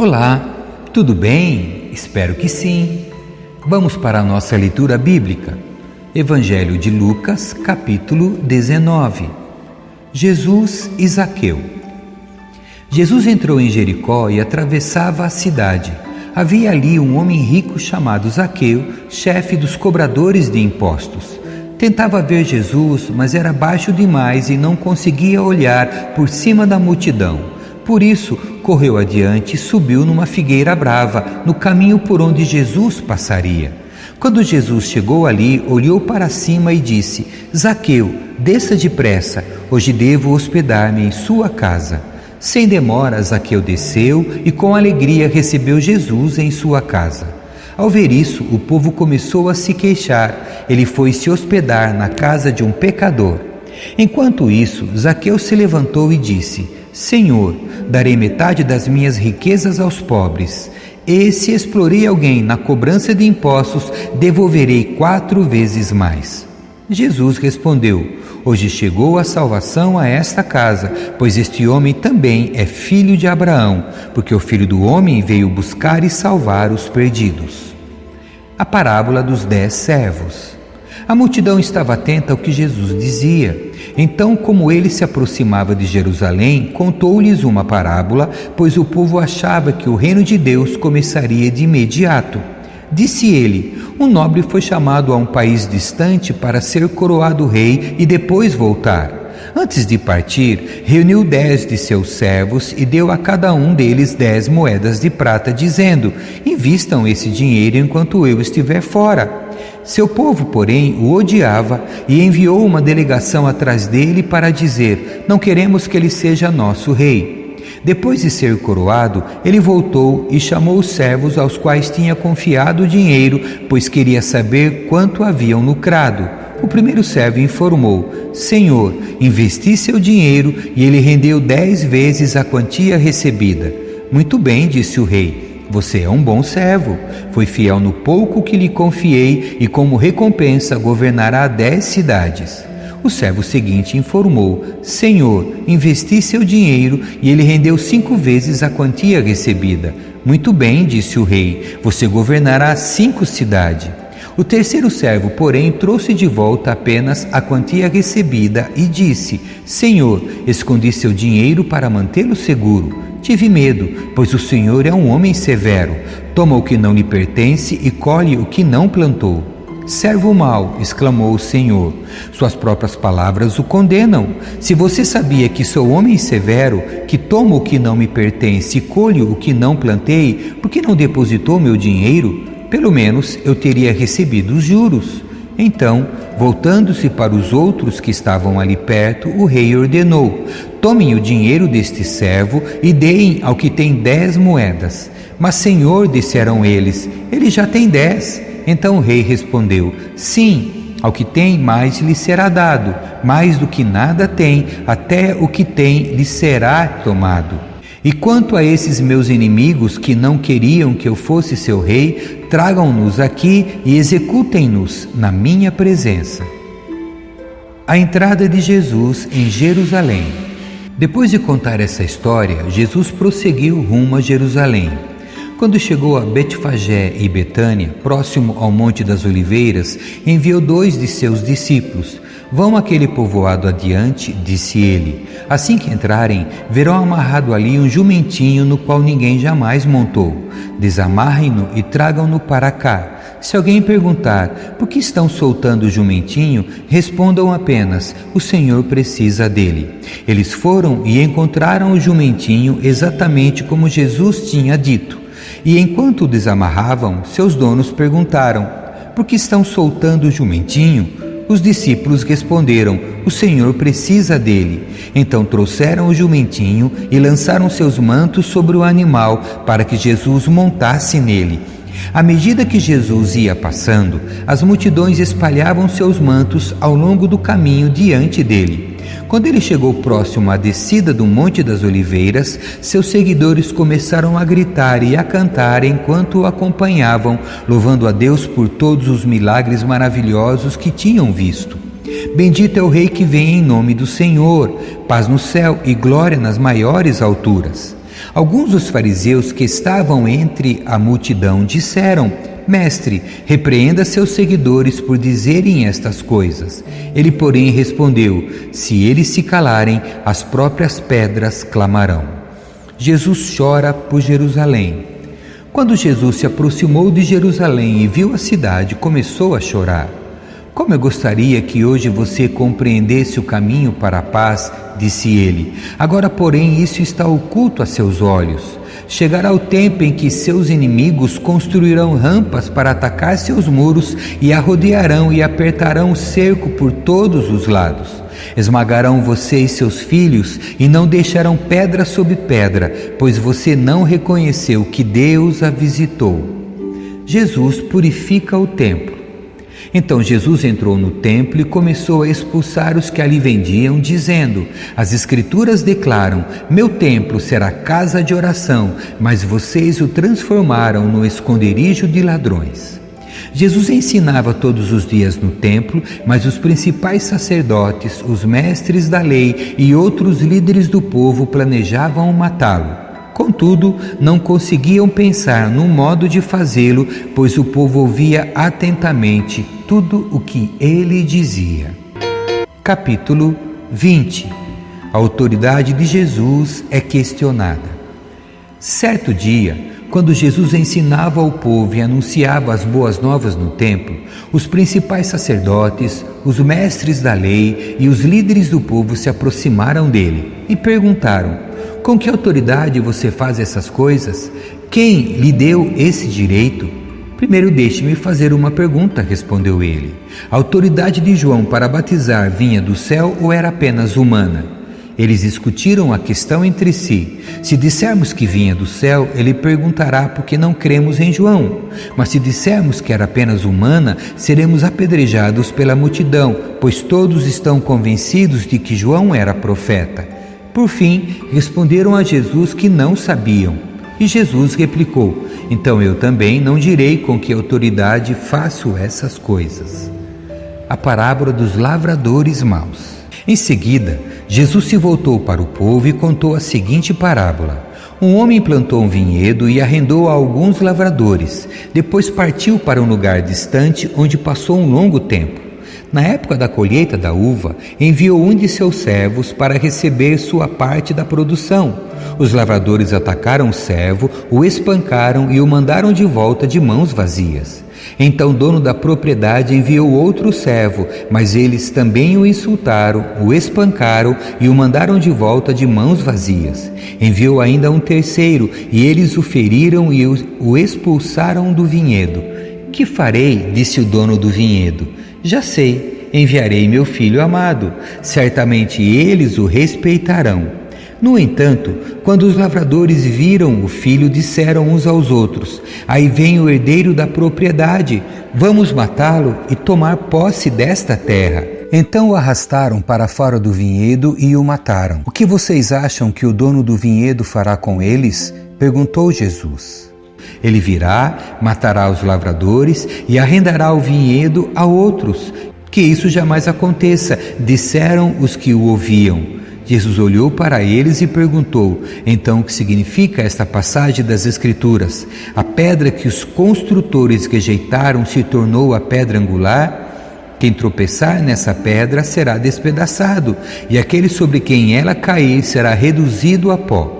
Olá, tudo bem? Espero que sim. Vamos para a nossa leitura bíblica. Evangelho de Lucas, capítulo 19. Jesus e Zaqueu. Jesus entrou em Jericó e atravessava a cidade. Havia ali um homem rico chamado Zaqueu, chefe dos cobradores de impostos. Tentava ver Jesus, mas era baixo demais e não conseguia olhar por cima da multidão. Por isso, correu adiante e subiu numa figueira brava, no caminho por onde Jesus passaria. Quando Jesus chegou ali, olhou para cima e disse: Zaqueu, desça depressa, hoje devo hospedar-me em sua casa. Sem demora, Zaqueu desceu e com alegria recebeu Jesus em sua casa. Ao ver isso, o povo começou a se queixar. Ele foi se hospedar na casa de um pecador. Enquanto isso, Zaqueu se levantou e disse: Senhor, darei metade das minhas riquezas aos pobres. E se explorei alguém na cobrança de impostos, devolverei 4 vezes mais. Jesus respondeu: Hoje chegou a salvação a esta casa, pois este homem também é filho de Abraão, porque o Filho do Homem veio buscar e salvar os perdidos. A parábola dos 10 servos. A multidão estava atenta ao que Jesus dizia. Então, como ele se aproximava de Jerusalém, contou-lhes uma parábola, pois o povo achava que o reino de Deus começaria de imediato. Disse ele: um nobre foi chamado a um país distante para ser coroado rei e depois voltar. Antes de partir, reuniu 10 de seus servos e deu a cada um deles 10 moedas de prata, dizendo: invistam esse dinheiro enquanto eu estiver fora. Seu povo, porém, o odiava e enviou uma delegação atrás dele para dizer: não queremos que ele seja nosso rei. Depois de ser coroado, ele voltou e chamou os servos aos quais tinha confiado o dinheiro, pois queria saber quanto haviam lucrado. O primeiro servo informou: Senhor, investi seu dinheiro e ele rendeu 10 vezes a quantia recebida. Muito bem, disse o rei. Você é um bom servo. Foi fiel no pouco que lhe confiei e como recompensa governará 10 cidades. O servo seguinte informou: Senhor, investi seu dinheiro e ele rendeu 5 vezes a quantia recebida. Muito bem, disse o rei. Você governará 5 cidades. O terceiro servo, porém, trouxe de volta apenas a quantia recebida e disse: Senhor, escondi seu dinheiro para mantê-lo seguro. Tive medo, pois o Senhor é um homem severo. Toma o que não lhe pertence e colhe o que não plantou. Servo mau, exclamou o Senhor. Suas próprias palavras o condenam. Se você sabia que sou homem severo, que tomo o que não me pertence e colho o que não plantei, por que não depositou meu dinheiro? Pelo menos eu teria recebido os juros. Então, voltando-se para os outros que estavam ali perto, o rei ordenou: tomem o dinheiro deste servo e deem ao que tem 10 moedas. Mas, Senhor, disseram eles, ele já tem 10. Então o rei respondeu: sim, ao que tem mais lhe será dado, mais do que nada tem, até o que tem lhe será tomado. E quanto a esses meus inimigos que não queriam que eu fosse seu rei, tragam-nos aqui e executem-nos na minha presença. A entrada de Jesus em Jerusalém. Depois de contar essa história, Jesus prosseguiu rumo a Jerusalém. Quando chegou a Betfagé e Betânia, próximo ao Monte das Oliveiras, enviou 2 de seus discípulos. Vão àquele povoado adiante, disse ele. Assim que entrarem, verão amarrado ali um jumentinho no qual ninguém jamais montou. Desamarrem-no e tragam-no para cá. Se alguém perguntar: por que estão soltando o jumentinho? Respondam apenas: o Senhor precisa dele. Eles foram e encontraram o jumentinho exatamente como Jesus tinha dito. E enquanto o desamarravam, seus donos perguntaram: por que estão soltando o jumentinho? Os discípulos responderam: o Senhor precisa dele. Então trouxeram o jumentinho e lançaram seus mantos sobre o animal para que Jesus montasse nele. À medida que Jesus ia passando, as multidões espalhavam seus mantos ao longo do caminho diante dele. Quando ele chegou próximo à descida do Monte das Oliveiras, seus seguidores começaram a gritar e a cantar enquanto o acompanhavam, louvando a Deus por todos os milagres maravilhosos que tinham visto. Bendito é o Rei que vem em nome do Senhor, paz no céu e glória nas maiores alturas. Alguns dos fariseus que estavam entre a multidão disseram: Mestre, repreenda seus seguidores por dizerem estas coisas. Ele, porém, respondeu: Se eles se calarem, as próprias pedras clamarão. Jesus chora por Jerusalém. Quando Jesus se aproximou de Jerusalém e viu a cidade, começou a chorar. Como eu gostaria que hoje você compreendesse o caminho para a paz, disse ele. Agora, porém, isso está oculto a seus olhos. Chegará o tempo em que seus inimigos construirão rampas para atacar seus muros e a rodearão e apertarão o cerco por todos os lados. Esmagarão você e seus filhos e não deixarão pedra sobre pedra, pois você não reconheceu que Deus a visitou. Jesus purifica o templo. Então Jesus entrou no templo e começou a expulsar os que ali vendiam, dizendo: As Escrituras declaram: Meu templo será casa de oração, mas vocês o transformaram no esconderijo de ladrões. Jesus ensinava todos os dias no templo, mas os principais sacerdotes, os mestres da lei e outros líderes do povo planejavam matá-lo. Contudo, não conseguiam pensar num modo de fazê-lo, pois o povo ouvia atentamente tudo o que ele dizia. Capítulo 20. A autoridade de Jesus é questionada. Certo dia, quando Jesus ensinava ao povo e anunciava as boas novas no templo, os principais sacerdotes, os mestres da lei e os líderes do povo se aproximaram dele e perguntaram: Com que autoridade você faz essas coisas? Quem lhe deu esse direito? Primeiro deixe-me fazer uma pergunta, respondeu ele. A autoridade de João para batizar vinha do céu ou era apenas humana? Eles discutiram a questão entre si. Se dissermos que vinha do céu, ele perguntará por que não cremos em João. Mas se dissermos que era apenas humana, seremos apedrejados pela multidão, pois todos estão convencidos de que João era profeta. Por fim, responderam a Jesus que não sabiam. E Jesus replicou: Então eu também não direi com que autoridade faço essas coisas. A parábola dos lavradores maus. Em seguida, Jesus se voltou para o povo e contou a seguinte parábola. Um homem plantou um vinhedo e arrendou a alguns lavradores. Depois partiu para um lugar distante, onde passou um longo tempo. Na época da colheita da uva, enviou um de seus servos para receber sua parte da produção. Os lavradores atacaram o servo, o espancaram e o mandaram de volta de mãos vazias. Então o dono da propriedade enviou outro servo, mas eles também o insultaram, o espancaram e o mandaram de volta de mãos vazias. Enviou ainda um terceiro, e eles o feriram e o expulsaram do vinhedo. Que farei? Disse o dono do vinhedo. Já sei, enviarei meu filho amado. Certamente eles o respeitarão. No entanto, quando os lavradores viram o filho, disseram uns aos outros: Aí vem o herdeiro da propriedade, vamos matá-lo e tomar posse desta terra. Então o arrastaram para fora do vinhedo e o mataram. O que vocês acham que o dono do vinhedo fará com eles? Perguntou Jesus. Ele virá, matará os lavradores e arrendará o vinhedo a outros. Que isso jamais aconteça, disseram os que o ouviam. Jesus olhou para eles e perguntou: Então o que significa esta passagem das Escrituras? A pedra que os construtores rejeitaram se tornou a pedra angular? Quem tropeçar nessa pedra será despedaçado, e aquele sobre quem ela cair será reduzido a pó.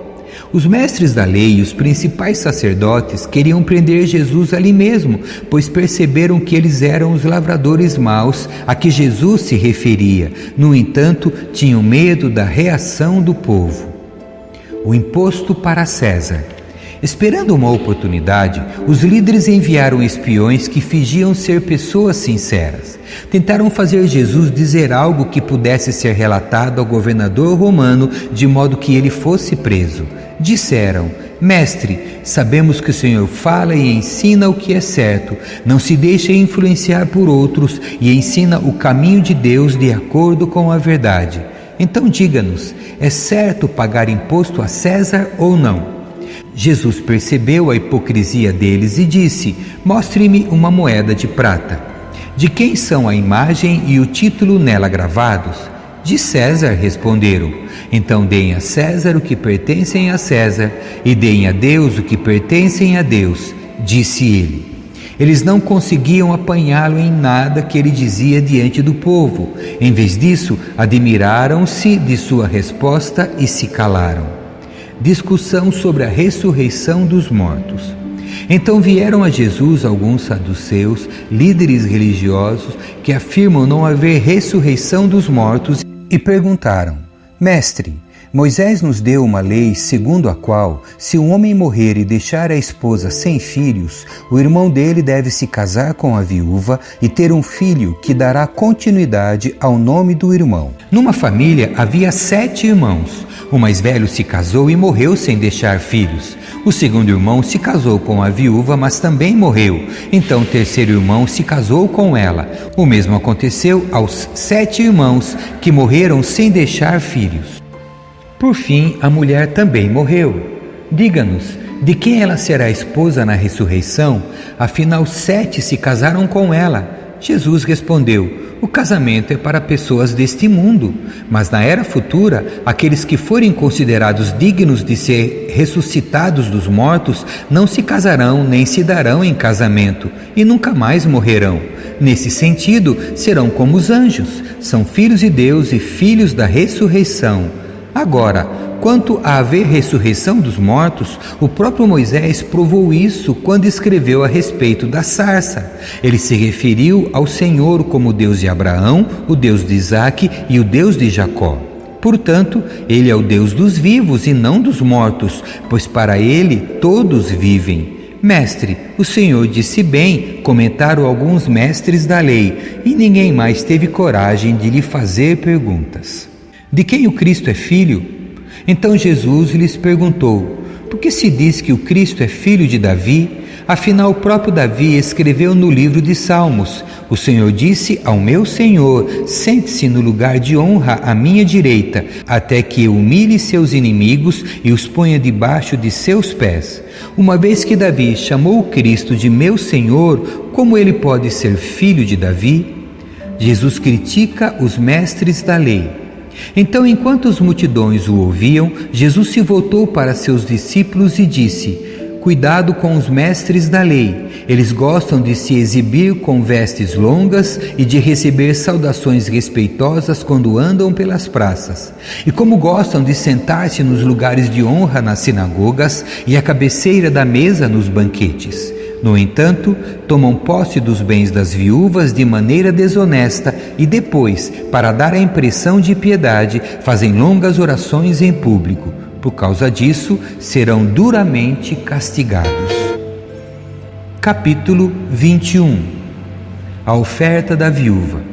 Os mestres da lei e os principais sacerdotes queriam prender Jesus ali mesmo, pois perceberam que eles eram os lavradores maus a que Jesus se referia. No entanto, tinham medo da reação do povo. O imposto para César. Esperando uma oportunidade, os líderes enviaram espiões que fingiam ser pessoas sinceras. Tentaram fazer Jesus dizer algo que pudesse ser relatado ao governador romano, de modo que ele fosse preso. Disseram: Mestre, sabemos que o Senhor fala e ensina o que é certo, não se deixa influenciar por outros e ensina o caminho de Deus de acordo com a verdade. Então diga-nos, é certo pagar imposto a César ou não? Jesus percebeu a hipocrisia deles e disse: Mostre-me uma moeda de prata. De quem são a imagem e o título nela gravados? De César, responderam. Então deem a César o que pertencem a César e deem a Deus o que pertencem a Deus, disse ele. Eles não conseguiam apanhá-lo em nada que ele dizia diante do povo. Em vez disso, admiraram-se de sua resposta e se calaram. Discussão sobre a ressurreição dos mortos. Então vieram a Jesus alguns saduceus, líderes religiosos, que afirmam não haver ressurreição dos mortos, e perguntaram: Mestre, Moisés nos deu uma lei segundo a qual, se um homem morrer e deixar a esposa sem filhos, o irmão dele deve se casar com a viúva e ter um filho que dará continuidade ao nome do irmão. Numa família havia 7 irmãos. O mais velho se casou e morreu sem deixar filhos. O segundo irmão se casou com a viúva, mas também morreu. Então o terceiro irmão se casou com ela. O mesmo aconteceu aos 7 irmãos que morreram sem deixar filhos. Por fim, a mulher também morreu. Diga-nos, de quem ela será esposa na ressurreição? Afinal, 7 se casaram com ela. Jesus respondeu: o casamento é para pessoas deste mundo, mas na era futura, aqueles que forem considerados dignos de ser ressuscitados dos mortos não se casarão nem se darão em casamento e nunca mais morrerão. Nesse sentido, serão como os anjos, são filhos de Deus e filhos da ressurreição. Agora, quanto a haver ressurreição dos mortos, o próprio Moisés provou isso quando escreveu a respeito da sarça. Ele se referiu ao Senhor como Deus de Abraão, o Deus de Isaque e o Deus de Jacó. Portanto, ele é o Deus dos vivos e não dos mortos, pois para ele todos vivem. Mestre, o Senhor disse bem, comentaram alguns mestres da lei, e ninguém mais teve coragem de lhe fazer perguntas. De quem o Cristo é filho? Então Jesus lhes perguntou: por que se diz que o Cristo é filho de Davi? Afinal, o próprio Davi escreveu no livro de Salmos: o Senhor disse ao meu Senhor: sente-se no lugar de honra à minha direita, até que humilhe seus inimigos e os ponha debaixo de seus pés. Uma vez que Davi chamou o Cristo de meu Senhor, como ele pode ser filho de Davi? Jesus critica os mestres da lei. Então, enquanto as multidões o ouviam, Jesus se voltou para seus discípulos e disse: cuidado com os mestres da lei. Eles gostam de se exibir com vestes longas e de receber saudações respeitosas quando andam pelas praças. E como gostam de sentar-se nos lugares de honra nas sinagogas e à cabeceira da mesa nos banquetes. No entanto, tomam posse dos bens das viúvas de maneira desonesta e depois, para dar a impressão de piedade, fazem longas orações em público. Por causa disso, serão duramente castigados. Capítulo 21. A oferta da viúva.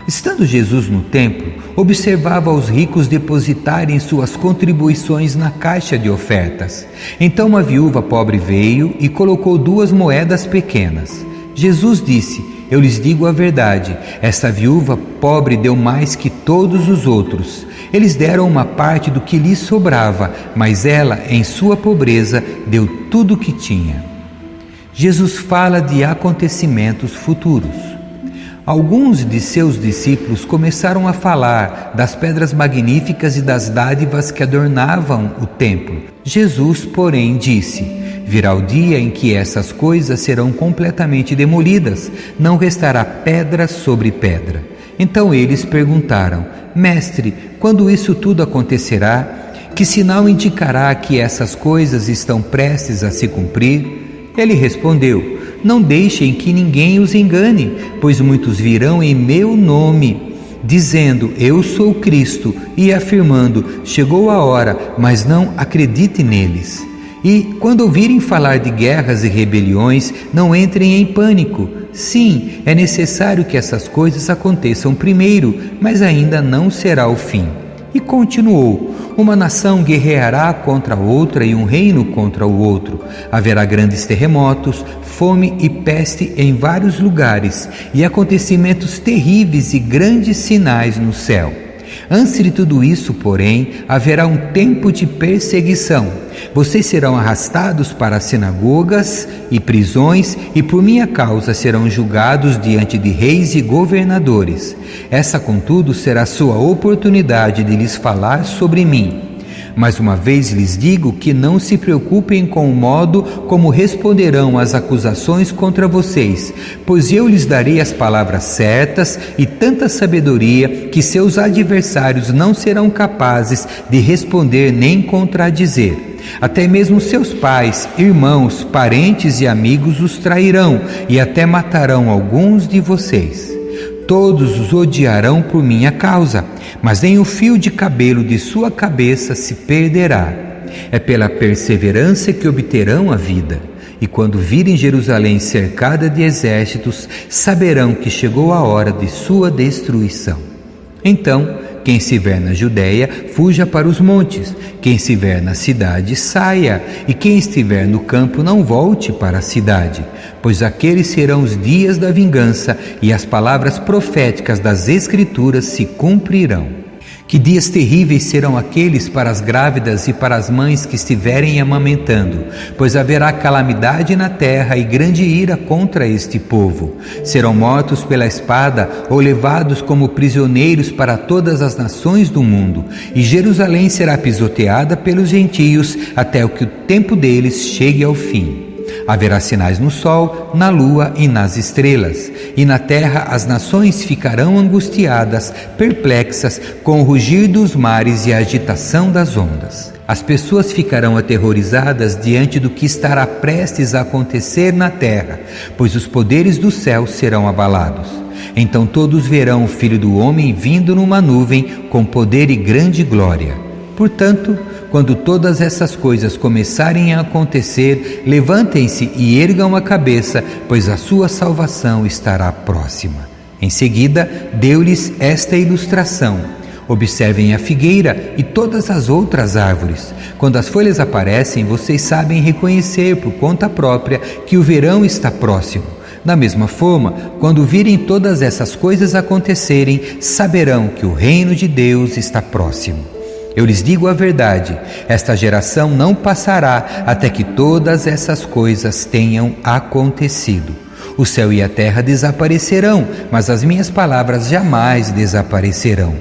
Estando Jesus no templo, observava os ricos depositarem suas contribuições na caixa de ofertas. Então uma viúva pobre veio e colocou 2 moedas pequenas. Jesus disse: eu lhes digo a verdade, esta viúva pobre deu mais que todos os outros. Eles deram uma parte do que lhes sobrava, mas ela, em sua pobreza, deu tudo o que tinha. Jesus fala de acontecimentos futuros. Alguns de seus discípulos começaram a falar das pedras magníficas e das dádivas que adornavam o templo. Jesus, porém, disse: virá o dia em que essas coisas serão completamente demolidas, não restará pedra sobre pedra. Então eles perguntaram: Mestre, quando isso tudo acontecerá? Que sinal indicará que essas coisas estão prestes a se cumprir? Ele respondeu: não deixem que ninguém os engane, pois muitos virão em meu nome, dizendo: eu sou Cristo, e afirmando: chegou a hora, mas não acredite neles. E quando ouvirem falar de guerras e rebeliões, não entrem em pânico. Sim, é necessário que essas coisas aconteçam primeiro, mas ainda não será o fim. E continuou: uma nação guerreará contra outra e um reino contra o outro. Haverá grandes terremotos, fome e peste em vários lugares, e acontecimentos terríveis e grandes sinais no céu. Antes de tudo isso, porém, haverá um tempo de perseguição. Vocês serão arrastados para as sinagogas e prisões e por minha causa serão julgados diante de reis e governadores. Essa, contudo, será sua oportunidade de lhes falar sobre mim. Mais uma vez lhes digo que não se preocupem com o modo como responderão às acusações contra vocês, pois eu lhes darei as palavras certas e tanta sabedoria que seus adversários não serão capazes de responder nem contradizer. Até mesmo seus pais, irmãos, parentes e amigos os trairão e até matarão alguns de vocês. Todos os odiarão por minha causa, mas nem o fio de cabelo de sua cabeça se perderá. É pela perseverança que obterão a vida. E quando virem Jerusalém cercada de exércitos, saberão que chegou a hora de sua destruição. Então, quem estiver na Judéia, fuja para os montes. Quem estiver na cidade, saia. E quem estiver no campo, não volte para a cidade. Pois aqueles serão os dias da vingança e as palavras proféticas das Escrituras se cumprirão. Que dias terríveis serão aqueles para as grávidas e para as mães que estiverem amamentando, pois haverá calamidade na terra e grande ira contra este povo. Serão mortos pela espada ou levados como prisioneiros para todas as nações do mundo, e Jerusalém será pisoteada pelos gentios até que o tempo deles chegue ao fim. Haverá sinais no sol, na lua e nas estrelas, e na terra as nações ficarão angustiadas, perplexas, com o rugir dos mares e a agitação das ondas. As pessoas ficarão aterrorizadas diante do que estará prestes a acontecer na terra, pois os poderes do céu serão abalados. Então todos verão o Filho do Homem vindo numa nuvem com poder e grande glória. Portanto, quando todas essas coisas começarem a acontecer, levantem-se e ergam a cabeça, pois a sua salvação estará próxima. Em seguida, deu-lhes esta ilustração: observem a figueira e todas as outras árvores. Quando as folhas aparecem, vocês sabem reconhecer por conta própria que o verão está próximo. Da mesma forma, quando virem todas essas coisas acontecerem, saberão que o reino de Deus está próximo. Eu lhes digo a verdade, esta geração não passará até que todas essas coisas tenham acontecido. O céu e a terra desaparecerão, mas as minhas palavras jamais desaparecerão.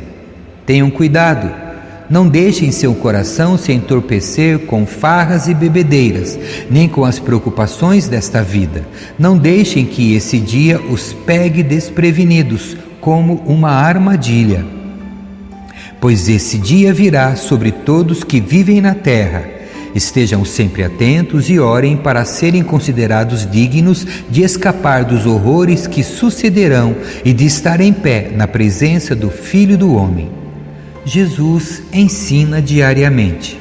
Tenham cuidado, não deixem seu coração se entorpecer com farras e bebedeiras, nem com as preocupações desta vida. Não deixem que esse dia os pegue desprevenidos, como uma armadilha. Pois esse dia virá sobre todos que vivem na terra. Estejam sempre atentos e orem para serem considerados dignos de escapar dos horrores que sucederão e de estar em pé na presença do Filho do Homem. Jesus ensina diariamente.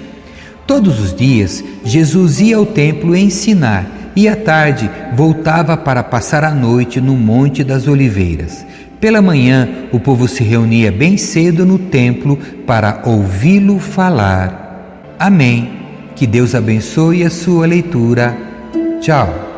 Todos os dias, Jesus ia ao templo ensinar e à tarde voltava para passar a noite no Monte das Oliveiras. Pela manhã, o povo se reunia bem cedo no templo para ouvi-lo falar. Amém. Que Deus abençoe a sua leitura. Tchau.